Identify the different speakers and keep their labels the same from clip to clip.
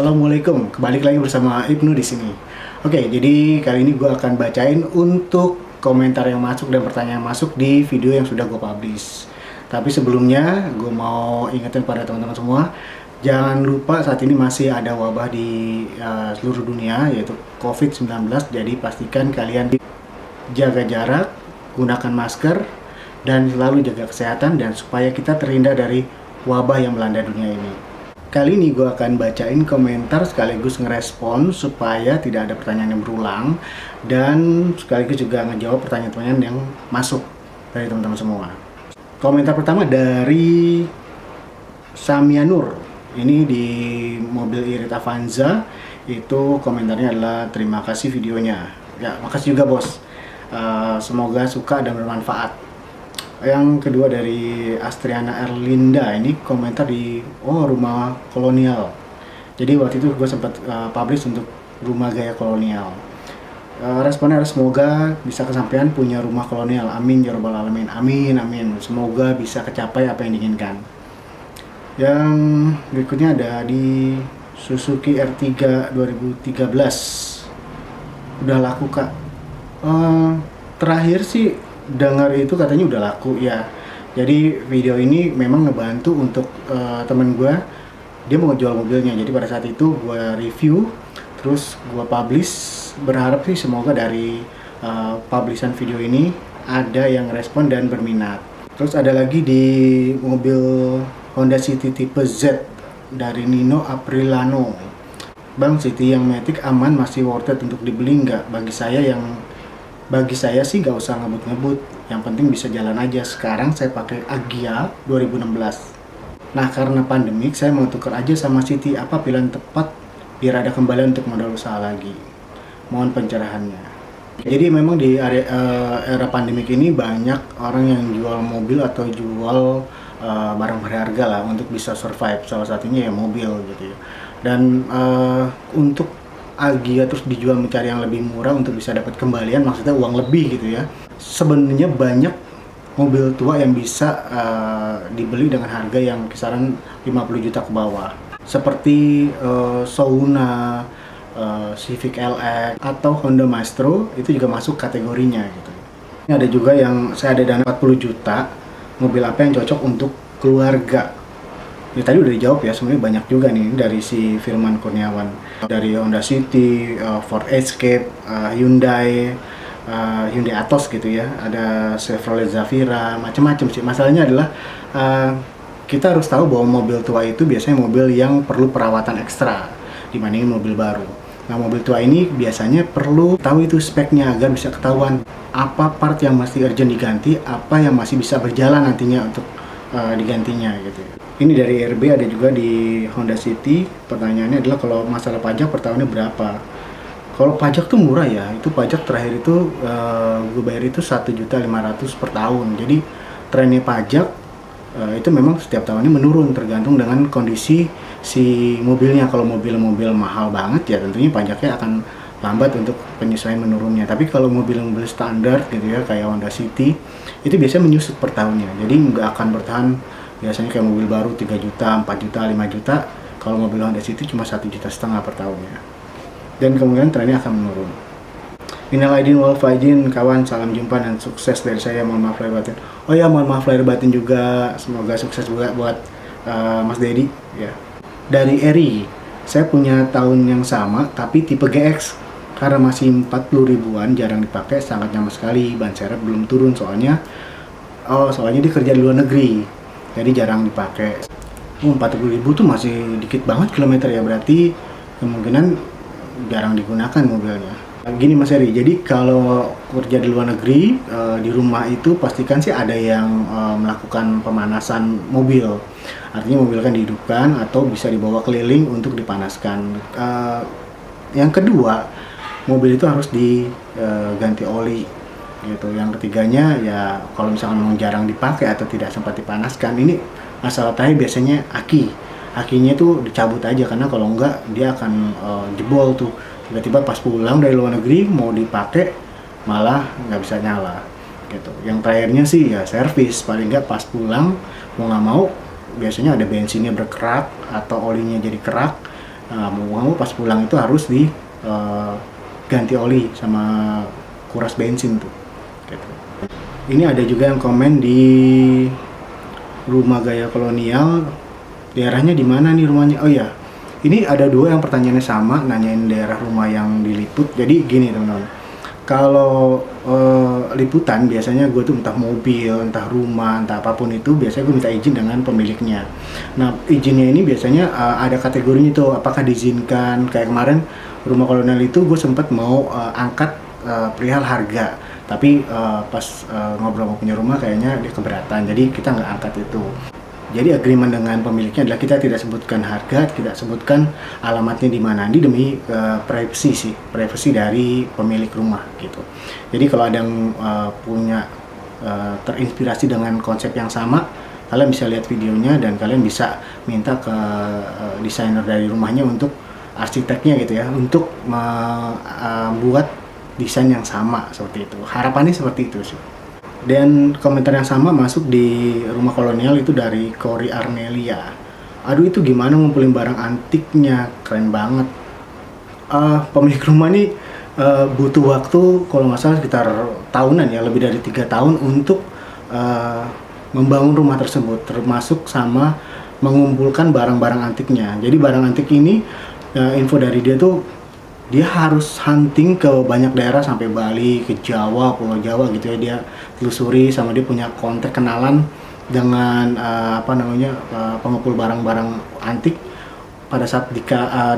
Speaker 1: Assalamualaikum, kembali lagi bersama Ibnu di sini. Oke, jadi kali ini gue akan bacain untuk komentar yang masuk dan pertanyaan yang masuk di video yang sudah gue publish. Tapi sebelumnya, gue mau ingetin pada teman-teman semua, jangan lupa saat ini masih ada wabah di seluruh dunia, yaitu COVID-19. Jadi pastikan kalian jaga jarak, gunakan masker, dan selalu jaga kesehatan dan supaya kita terhindar dari wabah yang melanda dunia ini. Kali ini gue akan bacain komentar sekaligus ngerespon supaya tidak ada pertanyaan yang berulang dan sekaligus juga ngejawab pertanyaan-pertanyaan yang masuk dari teman-teman semua. Komentar pertama dari Samianur. Ini di mobil irit Avanza. Itu komentarnya adalah terima kasih videonya. Ya, makasih juga bos. Semoga suka dan bermanfaat. Yang kedua dari Astriana Erlinda, ini komentar di rumah kolonial. Jadi waktu itu gue sempat publish untuk rumah gaya kolonial. Responnya adalah semoga bisa kesampaian punya rumah kolonial. Amin ya robbal alamin. Amin amin. Semoga bisa kecapai apa yang diinginkan. Yang berikutnya ada di Suzuki R3 2013. Udah laku kak. Terakhir sih dengar itu katanya udah laku ya. Jadi video ini memang ngebantu untuk temen gue, dia mau ngejual mobilnya. Jadi pada saat itu gue review, terus gue publish. Berharap sih semoga dari publishan video ini ada yang respon dan berminat. Terus ada lagi di mobil Honda City tipe Z dari Nino Aprilano. Bang, City yang Matic aman, masih worth it untuk dibeli nggak? Bagi saya sih nggak usah ngebut-ngebut, yang penting bisa jalan aja. Sekarang saya pakai Agya 2016. Nah, karena pandemik saya mau tukar aja sama City. Apa pilihan tepat biar ada kembalian untuk modal usaha lagi? Mohon pencerahannya. Jadi memang di era pandemik ini banyak orang yang jual mobil atau jual barang berharga lah untuk bisa survive. Salah satunya ya mobil gitu ya. Dan untuk Agya terus dijual mencari yang lebih murah untuk bisa dapat kembalian, maksudnya uang lebih gitu ya. Sebenarnya banyak mobil tua yang bisa dibeli dengan harga yang kisaran 50 juta ke bawah. Seperti Souna, Civic LX atau Honda Maestro, itu juga masuk kategorinya gitu. Ini ada juga yang saya ada dana 40 juta, mobil apa yang cocok untuk keluarga. Ya, tadi udah dijawab ya, sebenarnya banyak juga nih dari si Firman Kurniawan. Dari Honda City, Ford Escape, Hyundai Atos gitu ya. Ada Chevrolet Zafira, macam-macam sih. Masalahnya adalah kita harus tahu bahwa mobil tua itu biasanya mobil yang perlu perawatan ekstra dibandingin mobil baru. Nah, mobil tua ini biasanya perlu tahu itu speknya agar bisa ketahuan apa part yang masih urgent diganti, apa yang masih bisa berjalan nantinya untuk digantinya gitu. Ini dari RB, ada juga di Honda City. Pertanyaannya adalah kalau masalah pajak per tahunnya berapa? Kalau pajak tuh murah ya. Itu pajak terakhir itu gue bayar itu 1.500.000 per tahun. Jadi trennya pajak itu memang setiap tahunnya menurun tergantung dengan kondisi si mobilnya. Kalau mobil-mobil mahal banget ya tentunya pajaknya akan lambat untuk penyesuaian menurunnya. Tapi kalau mobil-mobil standar gitu ya kayak Honda City itu biasanya menyusut per tahunnya. Jadi nggak akan bertahan. Biasanya kayak mobil baru 3 juta, 4 juta, 5 juta. Kalau mobil Honda City cuma 1,5 juta per tahunnya. Dan kemungkinan trennya akan menurun. Minal aidin wal faizin, kawan, salam jumpa dan sukses dari saya. Mohon maaf lahir batin. Oh ya, mohon maaf lahir batin juga. Semoga sukses juga buat Mas Dedi ya. Dari Eri, saya punya tahun yang sama tapi tipe GX. Karena masih 40 ribuan, jarang dipakai, sangat nyaman sekali. Ban serep belum turun soalnya dia kerja di luar negeri. Jadi jarang dipakai. 40.000 tuh masih dikit banget kilometer ya, berarti kemungkinan jarang digunakan mobilnya. Gini Mas Eri, jadi kalau kerja di luar negeri, di rumah itu pastikan sih ada yang melakukan pemanasan mobil. Artinya mobil kan dihidupkan atau bisa dibawa keliling untuk dipanaskan. Yang kedua, mobil itu harus diganti oli gitu. Yang ketiganya ya kalau misalkan memang jarang dipakai atau tidak sempat dipanaskan, ini masalah terakhir biasanya akinya tuh dicabut aja, karena kalau enggak dia akan jebol tuh. Tiba-tiba pas pulang dari luar negeri mau dipakai malah nggak bisa nyala gitu. Yang terakhirnya sih ya servis, paling nggak pas pulang mau nggak mau biasanya ada bensinnya berkerak atau olinya jadi kerak, Mau pas pulang itu harus di ganti oli sama kuras bensin tuh gitu. Ini ada juga yang komen di rumah gaya kolonial, daerahnya di mana nih rumahnya? Oh ya, ini ada dua yang pertanyaannya sama, nanyain daerah rumah yang diliput. Jadi gini teman-teman, kalau liputan biasanya gue tuh entah mobil, entah rumah, entah apapun itu biasanya gue minta izin dengan pemiliknya. Nah izinnya ini biasanya ada kategorinya tuh, apakah diizinkan. Kayak kemarin rumah kolonial itu gue sempat mau angkat perihal harga, tapi pas ngobrol sama punya rumah kayaknya dia keberatan, jadi kita nggak angkat itu. Jadi agreement dengan pemiliknya adalah kita tidak sebutkan harga, tidak sebutkan alamatnya di mana. Ini demi privasi dari pemilik rumah gitu. Jadi kalau ada yang punya terinspirasi dengan konsep yang sama, kalian bisa lihat videonya dan kalian bisa minta ke desainer dari rumahnya untuk arsiteknya gitu ya, untuk membuat desain yang sama seperti itu. Harapannya seperti itu sih. Dan komentar yang sama masuk di rumah kolonial itu dari Cory Arnelia. Aduh itu gimana ngumpulin barang antiknya, keren banget. Pemilik rumah ini butuh waktu kalau nggak salah sekitar tahunan ya, lebih dari 3 tahun untuk membangun rumah tersebut, termasuk sama mengumpulkan barang-barang antiknya. Jadi barang antik ini info dari dia tuh, dia harus hunting ke banyak daerah sampai Bali, ke Jawa, Pulau Jawa gitu ya. Dia telusuri, sama dia punya kontak kenalan dengan pengumpul barang-barang antik. Pada saat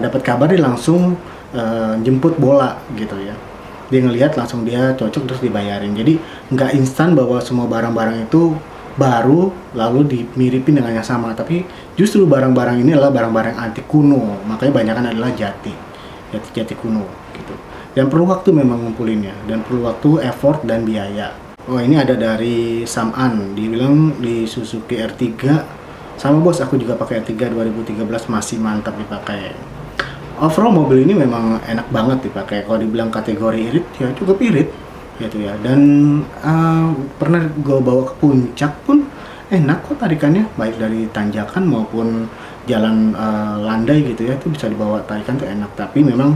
Speaker 1: dapat kabar dia langsung jemput bola gitu ya. Dia ngelihat langsung dia cocok terus dibayarin. Jadi nggak instan bahwa semua barang-barang itu baru lalu dimiripin dengan yang sama, tapi justru barang-barang ini adalah barang-barang antik kuno, makanya banyakan adalah jati kuno gitu. Dan perlu waktu memang ngumpulinnya, dan perlu waktu, effort, dan biaya. Oh ini ada dari Sam'an, dibilang di Suzuki R3. Sama bos, aku juga pakai R3 2013, masih mantap dipakai. Overall mobil ini memang enak banget dipakai. Kalau dibilang kategori irit, ya cukup irit gitu ya. Dan pernah gue bawa ke puncak pun enak kok tarikannya, baik dari tanjakan maupun jalan landai gitu ya, itu bisa dibawa tarikan tuh enak. Tapi memang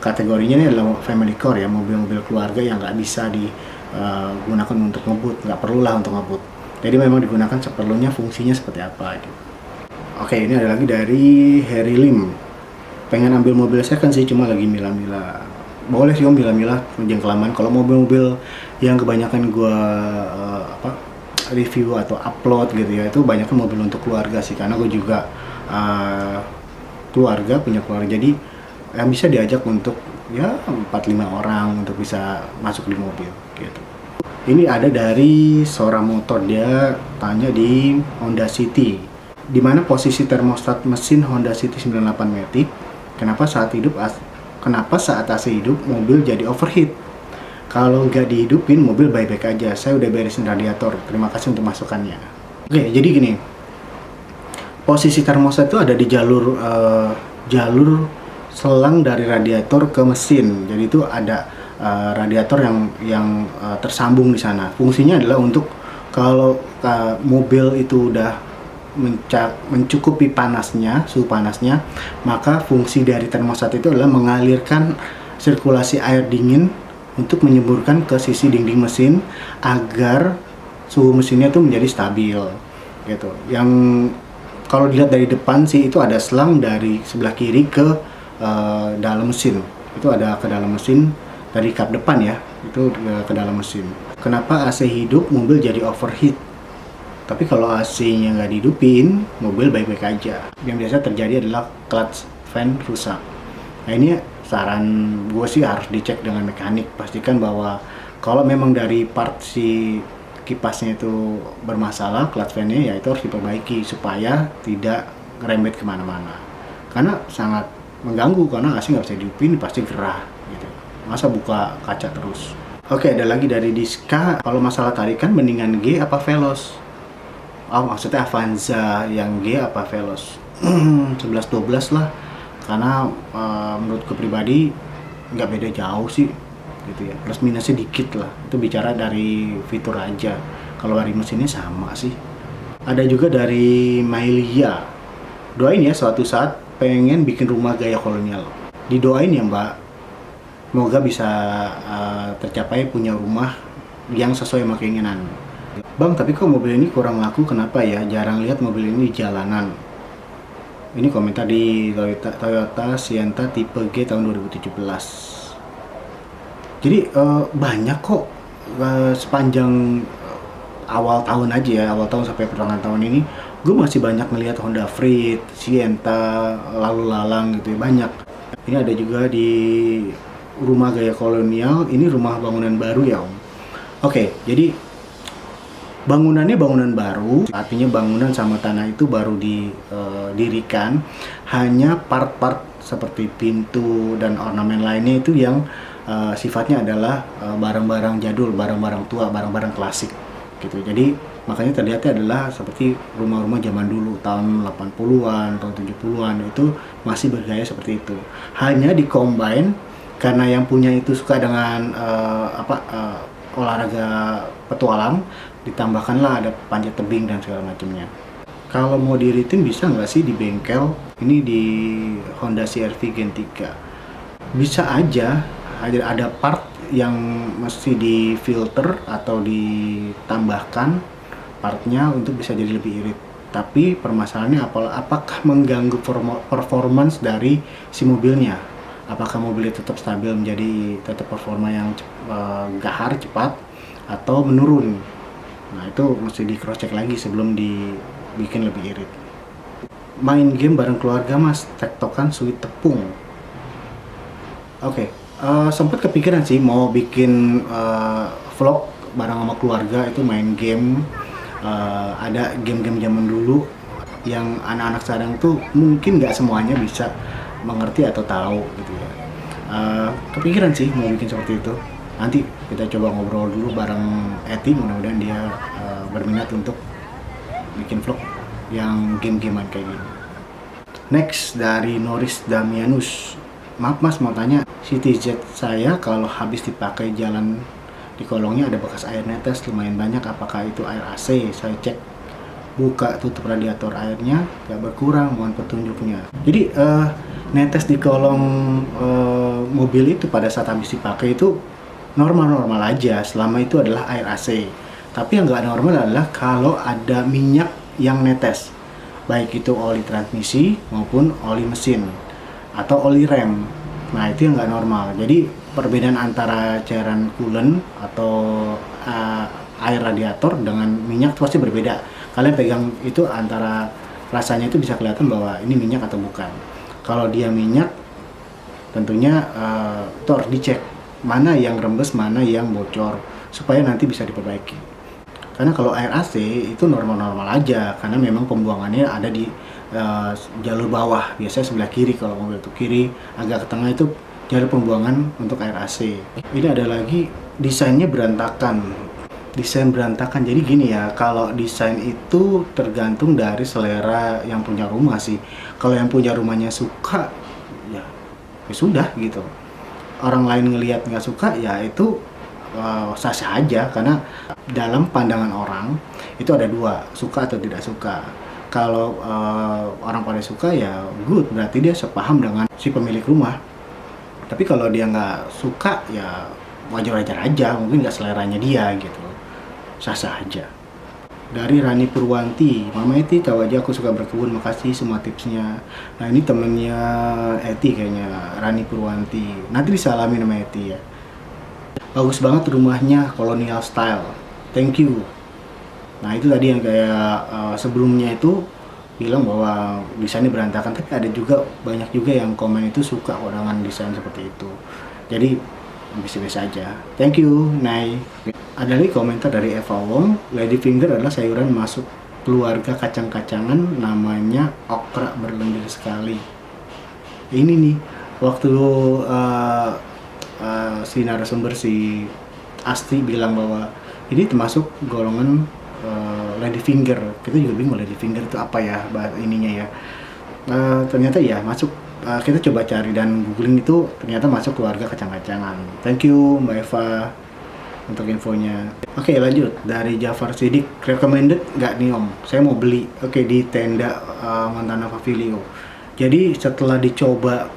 Speaker 1: kategorinya ini adalah family car ya, mobil-mobil keluarga yang nggak bisa digunakan untuk ngebut, nggak perlulah untuk ngebut. Jadi memang digunakan seperlunya, fungsinya seperti apa gitu. Oke, ini ada lagi dari Harry Lim. Pengen ambil mobil second sih, cuma lagi milah-milah. Boleh sih om milah-milah, jangan kelamaan. Kalau mobil-mobil yang kebanyakan gua review atau upload gitu ya, itu banyak mobil untuk keluarga sih, karena gue juga punya keluarga, jadi yang bisa diajak untuk ya 4-5 orang untuk bisa masuk di mobil gitu. Ini ada dari Sora Motor, dia tanya di Honda City, di mana posisi termostat mesin Honda City 98 Matic, kenapa saat AC hidup mobil jadi overheat? Kalau nggak dihidupin, mobil baik-baik aja. Saya udah beresin radiator. Terima kasih untuk masukannya. Oke, jadi gini. Posisi termostat itu ada di jalur selang dari radiator ke mesin. Jadi itu ada radiator yang tersambung di sana. Fungsinya adalah untuk kalau mobil itu udah mencukupi suhu panasnya, maka fungsi dari termostat itu adalah mengalirkan sirkulasi air dingin untuk menyemburkan ke sisi dinding mesin agar suhu mesinnya tuh menjadi stabil gitu. Yang kalau dilihat dari depan sih itu ada selang dari sebelah kiri ke dalam mesin. Itu ada ke dalam mesin dari kap depan ya, itu ke dalam mesin. Kenapa AC hidup mobil jadi overheat? Tapi kalau AC-nya nggak dihidupin, mobil baik-baik aja. Yang biasa terjadi adalah clutch fan rusak. Nah ini saran gue sih harus dicek dengan mekanik, pastikan bahwa kalau memang dari part si kipasnya itu bermasalah, clutch fan-nya ya itu harus diperbaiki supaya tidak ngerembet kemana-mana, karena sangat mengganggu, karena AC nggak bisa dihidupin pasti gerah gitu, masa buka kaca terus. Oke, ada lagi dari Diska, kalau masalah tarikan mendingan G apa Veloz? Oh maksudnya Avanza yang G apa Veloz? 11-12 lah, karena menurutku pribadi nggak beda jauh sih gitu ya, plus minusnya dikit lah, itu bicara dari fitur aja. Kalau dari mesinnya sama sih. Ada juga dari Mailia, doain ya suatu saat pengen bikin rumah gaya kolonial. Didoain ya Mbak, semoga bisa tercapai punya rumah yang sesuai sama keinginan. Bang, tapi kok mobil ini kurang laku, kenapa ya? Jarang lihat mobil ini di jalanan. Ini komentar di Toyota Sienta tipe G tahun 2017. Jadi banyak kok sepanjang awal tahun aja ya, awal tahun sampai pertengahan tahun ini, gue masih banyak ngelihat Honda Freed, Sienta, lalu lalang gitu ya, banyak. Ini ada juga di rumah gaya kolonial, ini rumah bangunan baru ya Om. Oke, jadi bangunannya bangunan baru, artinya bangunan sama tanah itu baru didirikan. Hanya part-part seperti pintu dan ornamen lainnya itu yang sifatnya adalah barang-barang jadul, barang-barang tua, barang-barang klasik gitu. Jadi makanya terlihatnya adalah seperti rumah-rumah zaman dulu tahun 80-an, tahun 70-an itu masih bergaya seperti itu. Hanya di-combine karena yang punya itu suka dengan olahraga petualang, ditambahkanlah ada panjat tebing dan segala macamnya. Kalau mau diritin bisa nggak sih di bengkel? Ini di Honda CR-V Gen 3. Bisa aja, ada part yang mesti di filter atau ditambahkan partnya untuk bisa jadi lebih irit. Tapi permasalahannya apakah mengganggu performance dari si mobilnya? Apakah mobilnya tetap stabil menjadi tetap performa yang gahar, cepat, atau menurun? Nah itu mesti di cross check lagi sebelum dibikin lebih irit. Main game bareng keluarga mas, tektokan suit tepung. Oke, sempat kepikiran sih mau bikin vlog bareng sama keluarga, itu main game. Ada game-game zaman dulu yang anak-anak sekarang tuh mungkin nggak semuanya bisa mengerti atau tahu gitu ya. Kepikiran sih mau bikin seperti itu. Nanti kita coba ngobrol dulu bareng Eti, mudah-mudahan dia berminat untuk bikin vlog yang game-gamean kayak gini. Next dari Noris Damianus. Maaf mas, mau tanya, CTZ saya kalau habis dipakai jalan di kolongnya ada bekas air netes lumayan banyak, apakah itu air AC? Saya cek buka tutup radiator, airnya gak berkurang, mohon petunjuknya. Jadi netes di kolong mobil itu pada saat habis dipakai itu normal-normal aja selama itu adalah air AC. Tapi yang nggak normal adalah kalau ada minyak yang netes, baik itu oli transmisi maupun oli mesin atau oli rem. Nah itu yang nggak normal. Jadi perbedaan antara cairan coolant atau air radiator dengan minyak itu pasti berbeda. Kalian pegang itu antara rasanya itu bisa kelihatan bahwa ini minyak atau bukan. Kalau dia minyak tentunya itu harus dicek mana yang rembes, mana yang bocor, supaya nanti bisa diperbaiki. Karena kalau air AC itu normal-normal aja, karena memang pembuangannya ada di jalur bawah, biasanya sebelah kiri. Kalau mobil itu kiri, agak ke tengah itu jalur pembuangan untuk air AC. Ini ada lagi, desainnya berantakan. Desain berantakan, jadi gini ya, kalau desain itu tergantung dari selera yang punya rumah sih. Kalau yang punya rumahnya suka, ya sudah gitu. Orang lain ngelihat nggak suka, ya itu sah-sah aja, karena dalam pandangan orang itu ada dua, suka atau tidak suka. Kalau orang pada suka ya good, berarti dia sepaham dengan si pemilik rumah. Tapi kalau dia nggak suka ya wajar-wajar aja, mungkin nggak seleranya dia gitu, sah-sah aja. Dari Rani Purwanti, Mama Eti tahu aja aku suka berkebun, makasih semua tipsnya. Nah ini temennya Eti kayaknya, Rani Purwanti. Nanti disalamin sama Eti ya. Bagus banget rumahnya, colonial style, thank you. Nah itu tadi yang kayak sebelumnya itu bilang bahwa desainnya berantakan, tapi ada juga banyak juga yang komen itu suka kok dengan desain seperti itu. Jadi biasa-biasa aja. Thank you, Nay. Ada lagi komentar dari Eva Wong, Lady Finger adalah sayuran masuk keluarga kacang-kacangan, namanya okra berlendir sekali. Ini nih, waktu si narasumber si Asti bilang bahwa ini termasuk golongan Lady Finger. Kita juga bingung Lady Finger itu apa ya, ininya ya. Ternyata ya masuk. Kita coba cari dan googling, itu ternyata masuk keluarga kacang-kacangan. Thank you Mbak Eva untuk infonya. Oke, lanjut dari Jafar Sidik, recommended nggak nih Om? Saya mau beli. Oke, di tenda Montana Pavilion. Jadi setelah dicoba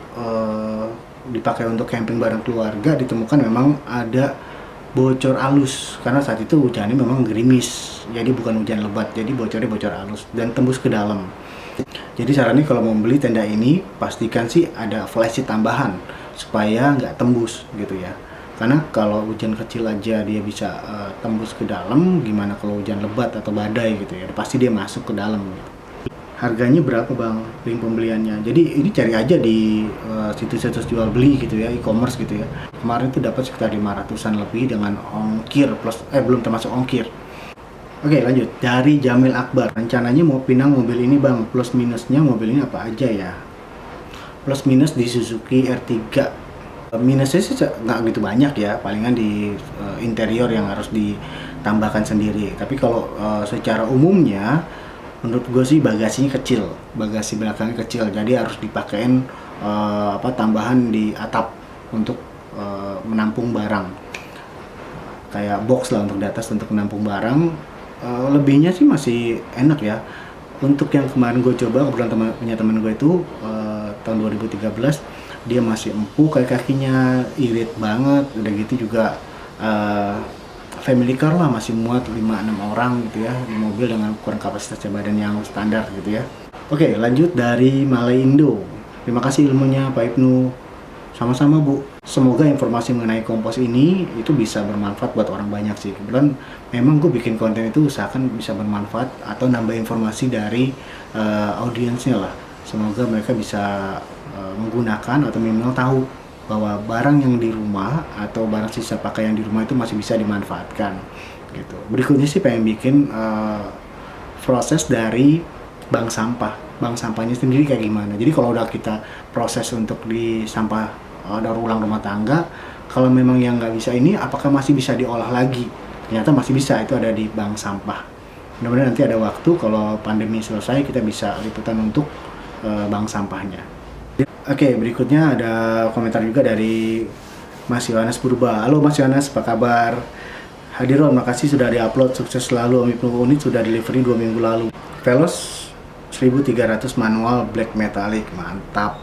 Speaker 1: dipakai untuk camping bareng keluarga, ditemukan memang ada bocor halus karena saat itu hujannya memang gerimis, jadi bukan hujan lebat, jadi bocornya bocor halus dan tembus ke dalam. Jadi sarannya kalau mau beli tenda ini pastikan sih ada flysheet tambahan supaya nggak tembus gitu ya, karena kalau hujan kecil aja dia bisa tembus ke dalam, gimana kalau hujan lebat atau badai gitu ya, pasti dia masuk ke dalam gitu. Harganya berapa bang link pembeliannya? Jadi ini cari aja di situs-situs jual beli gitu ya, e-commerce gitu ya. Kemarin tuh dapat sekitar 500-an lebih dengan ongkir plus belum termasuk ongkir. Oke lanjut, dari Jamil Akbar, rencananya mau pinang mobil ini bang, plus minusnya mobil ini apa aja ya? Plus minus di Suzuki R3, minusnya sih nggak gitu banyak ya, palingan di interior yang harus ditambahkan sendiri. Tapi kalau secara umumnya menurut gue sih bagasinya kecil, bagasi belakangnya kecil, jadi harus dipakein tambahan di atap untuk menampung barang, kayak box lah untuk di atas untuk menampung barang. Lebihnya sih masih enak ya. Untuk yang kemarin gue coba, kebetulan punya teman gue itu tahun 2013, dia masih empuk, kayak kakinya irit banget, udah gitu juga family car lah, masih muat 5-6 orang gitu ya di mobil dengan ukuran kapasitas badan yang standar gitu ya. Oke lanjut, dari Malaindo, terima kasih ilmunya Pak Ibnu. Sama-sama Bu, semoga informasi mengenai kompos ini itu bisa bermanfaat buat orang banyak sih. Kebetulan memang gue bikin konten itu usahakan bisa bermanfaat atau nambah informasi dari audiensnya lah. Semoga mereka bisa menggunakan atau minimal tahu bahwa barang yang di rumah atau barang sisa pakai yang di rumah itu masih bisa dimanfaatkan gitu. Berikutnya sih pengen bikin proses dari bank sampah. Bank sampahnya sendiri kayak gimana. Jadi kalau udah kita proses untuk di sampah daur ulang rumah tangga, kalau memang yang nggak bisa ini, apakah masih bisa diolah lagi? Ternyata masih bisa, itu ada di bank sampah. Mudah-mudahan nanti ada waktu kalau pandemi selesai kita bisa liputan untuk bank sampahnya. Oke, berikutnya ada komentar juga dari Mas Yohanes Purba. Halo Mas Yohanes, apa kabar? Hadiron, makasih sudah diupload, sukses selalu. Om Ibnu Unit sudah delivery 2 minggu lalu. Veloz 1300 manual black metallic, mantap.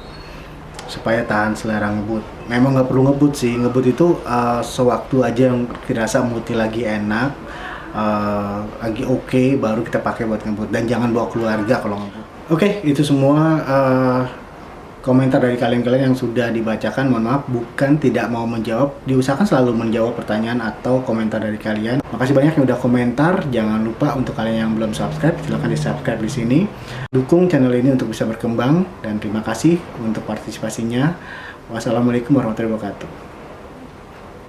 Speaker 1: Supaya tahan selera ngebut. Memang nggak perlu ngebut sih, ngebut itu sewaktu aja yang dirasa moodnya lagi enak, lagi oke, baru kita pakai buat ngebut. Dan jangan bawa keluarga kalau ngebut. Oke, itu semua komentar dari kalian-kalian yang sudah dibacakan. Mohon maaf bukan tidak mau menjawab, diusahakan selalu menjawab pertanyaan atau komentar dari kalian. Makasih banyak yang udah komentar. Jangan lupa untuk kalian yang belum subscribe, silahkan di subscribe di sini. Dukung channel ini untuk bisa berkembang dan terima kasih untuk partisipasinya. Wassalamualaikum warahmatullahi wabarakatuh.